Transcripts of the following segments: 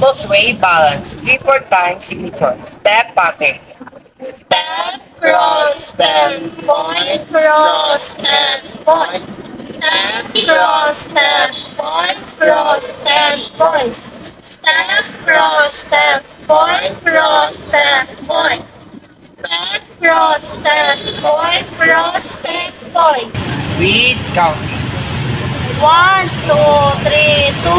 Combo sway balance. 3-4 times signature. Step pattern. Step, cross, step, point, cross, step, point. Step, cross, step, point, cross, step, point. Step, cross, step, point, cross, step, point. Step, cross, step, point, cross, step, point. With counting. 1, 2, 3, 2,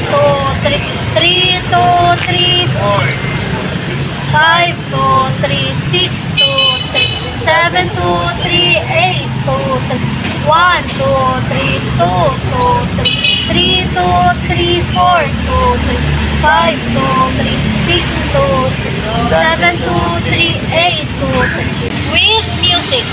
2, 3, 3, 2, 3, 4. 5, 2, 3, 6, 2, 3, 7, 2, 3, 8, 2, 3, 1, 2, 3, 2, 2, 3, 3, 2, 3, 4, 2, 3, 5, 2, 3, 6, 2, 3, 7, 2, 3, 8, 2, 3. With music.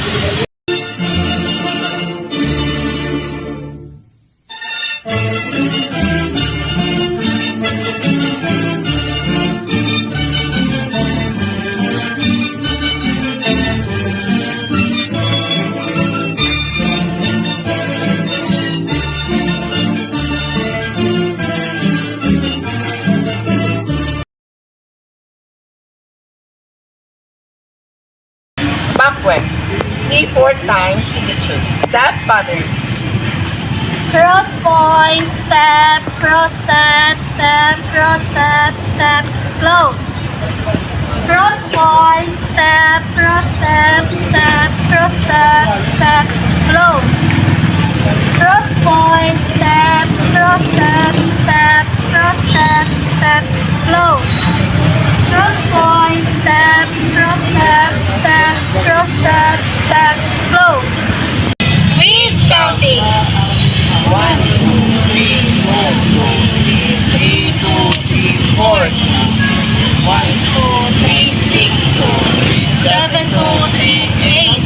Backward. 3-4 times signature. Step pattern. Cross point, step, cross step, step, cross step, step, close. Cross point, step, cross step, step, cross step, step, close. Cross point, step, cross step, step, cross step, step, close. Cross point, step, cross step, step, cross step, step, close. With counting. 1, 2, 3, 4. 1, 2, 3, 4. 2, 3, 6, 2, 7, 2, 3, 8.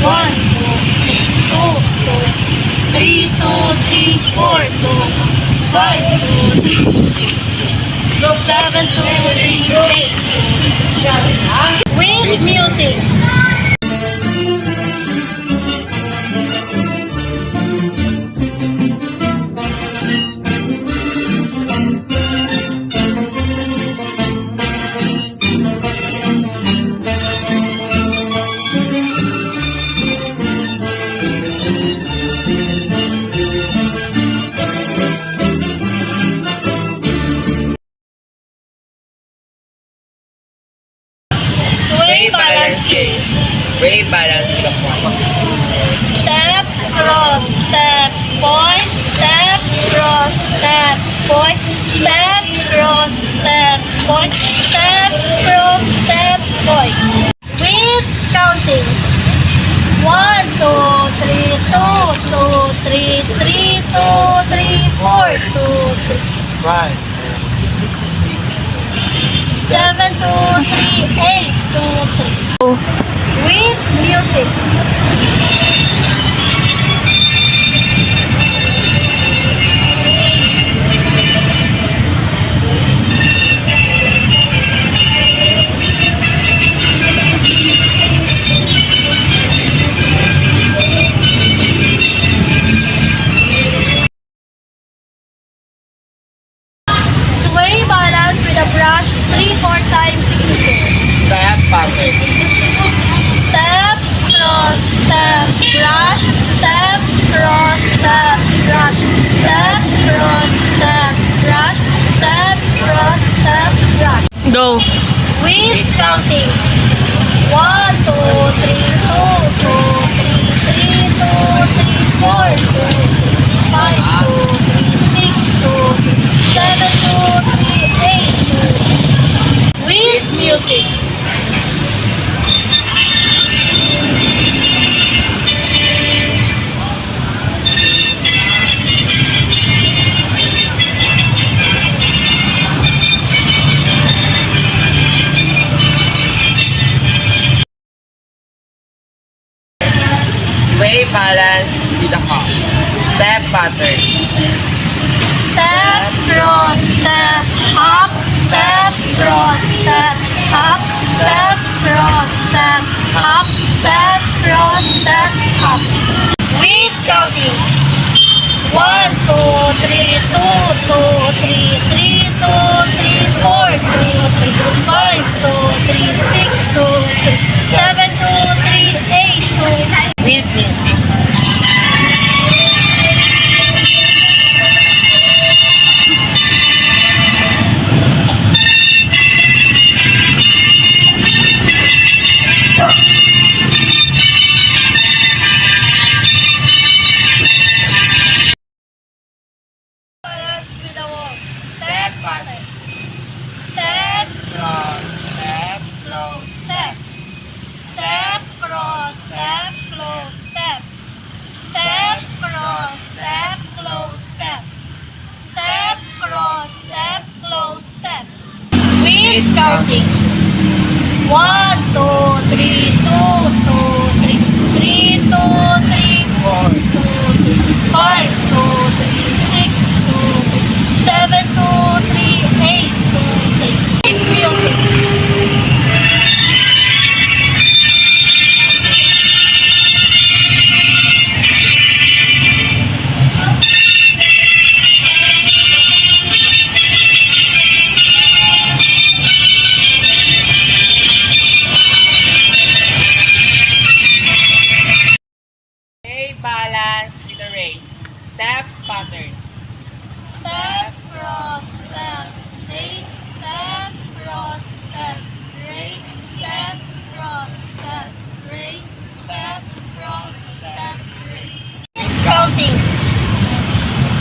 1, 2, 3, 2, 3, 2, 3, 4, 2, 5, 2, 3, 6, 7, 2, 3, 8. With music. Sway balances. Sway balance with a point. Step, cross, step, point, step, cross, step, point, step, cross, step, point, step, cross, step, point. With counting. 1, 2, 3, 2, 2, 3, 3, 2, 3, 4, 2, 3, 5, 7, 2, 3, 8, 2, 3. With music. Sway balance with a brush 3-4 times signature. step pattern. Step, cross, step, brush, step, cross, step, brush, step, cross, step, brush, step, cross, step, brush. Go. With countings. 1, 2, 3, 2, 2, 3, 3, 2, 3, 4, 2, 5, 2, 3, 6, 2, 7, 2, 3, 8, 2. With music. Sway balance with a hop. Step pattern. Step, cross, step, hop, step, cross, step, hop, step, cross, step, hop, step, cross, step, hop. With countings. 1, 2, 3, 2, 2, 3, 3, 2, 3, counting. 1, 2, 3, 2, 2, 3, 3, 2, 3, 4, 2, 3, 5, 2, 3, 6, 2, 3, 7, 2, 3, 8, 2, 3. Music. A balance with a race. Step pattern. Step, cross, step, race, step, cross, step, race, step, cross, step, race, step, cross, step, race. Countings.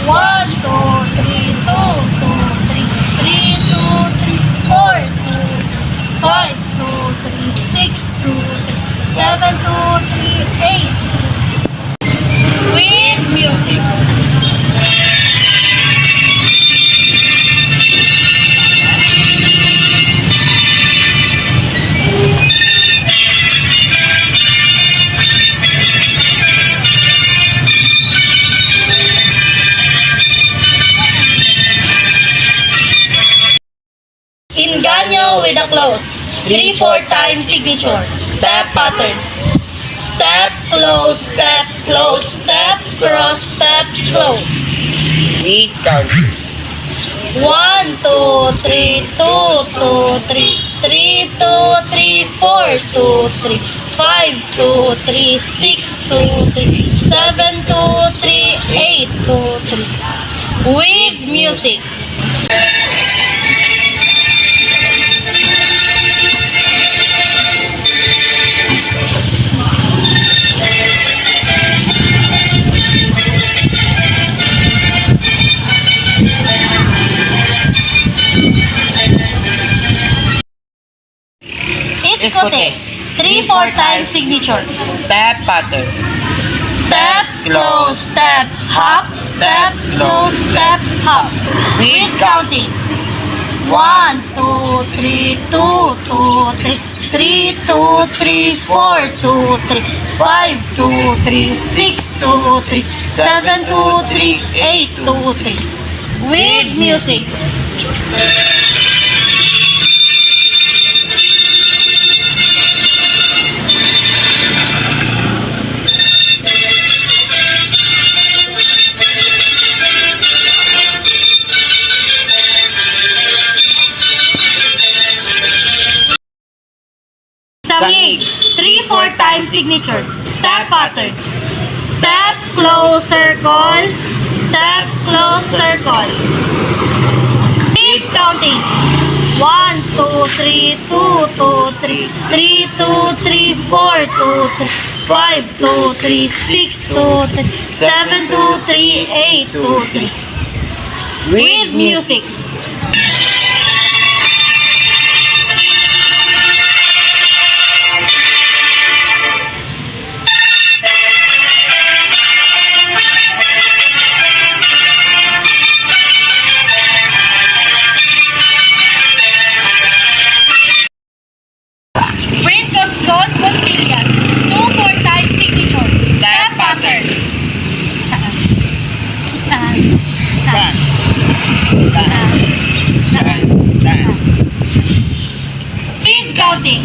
1, 2, 3, 2, 2, 3, 3, 2, 3, 4, 2, 5, 2, 3, 6, 2, 3, 7, 2, 3, 8. With music. Inganyo with a close. 3-4 times signature. Step pattern. Step, close, step, close, step, cross, step, close. With countings. 1, 2, 3, 2, 2, 3, 3, 2, 3, 4, 2, 3, 5, 2, 3, 6, 2, 3, 7, 2, 3, 8, 2, 3. With music. Escotes. 3-4 times signature. Step pattern. Step, close, step, hop, step, close, step, hop. With counting. 1, 2, 3, 2, 2, 3, 3, 2, 3, 4, 2, 3, 5, 2, 3, 6, 2, 3, 7, 2, 3, 8, 2, 3. With music. Sangig. 3-4 times signature. Step pattern. Step, close, circle. Step, close, circle. Beat counting. 1, 2, 3, 2, 2, 3, 3, 2, 3, 4, 2, 3, 5, 2, 3, 6, 2, 3, 7, 2, 3, 8, 2, 3. With music. Brincoscon Contillas. 2-4 times signature. Step pattern. Dance. Dance. Speed counting.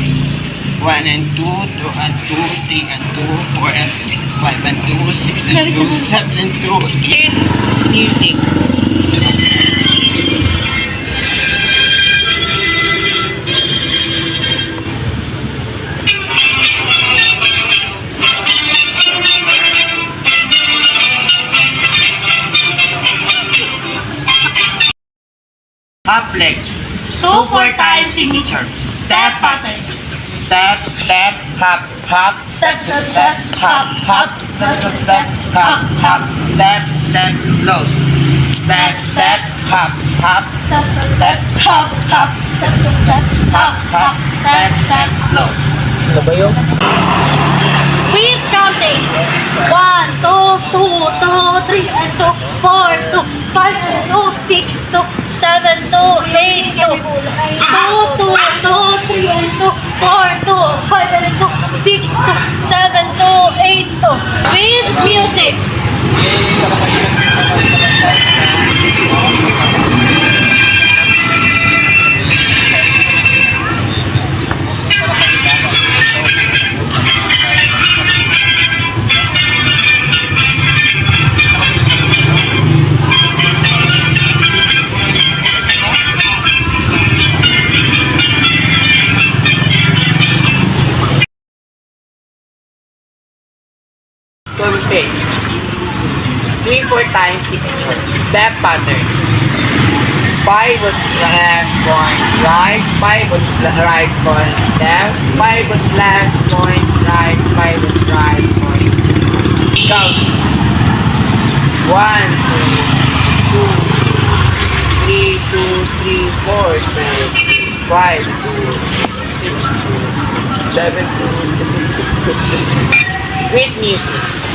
1 and 2, 2 and 2, 3 and 2, 4 and 6, 5 and 2, 6 and 2, 7 and 2, 8. Music. Half leg. 2-4 times signature. Step pattern. Step, step, hop, hop, Step, step, step, hop, hop, step, step, step, hop, hop, step, step, close. Step, step, hop, hop, Step, step, hop, hop. Step, step, step, hop, hop. Step, step, close. Ano ba yun? With countings. 1, 2, 2, 2, 3, and 2, 4, 2, 5, 2, 6, 2, 7, 2, 8, 2, 2, 2, 2, 3, and 2, 4, 2, 5, and 2, 6, 2, 7, 2, 8, 2. With music. Toothpaste. 3-4 times signature. Step pattern. 5 with left point right, 5 with right point left, 5 with left point right, 5 with right point. Count. 1, 2, 3, 2, 3, 4, 2, 5, 2, 6, 2, 7, 2, with music.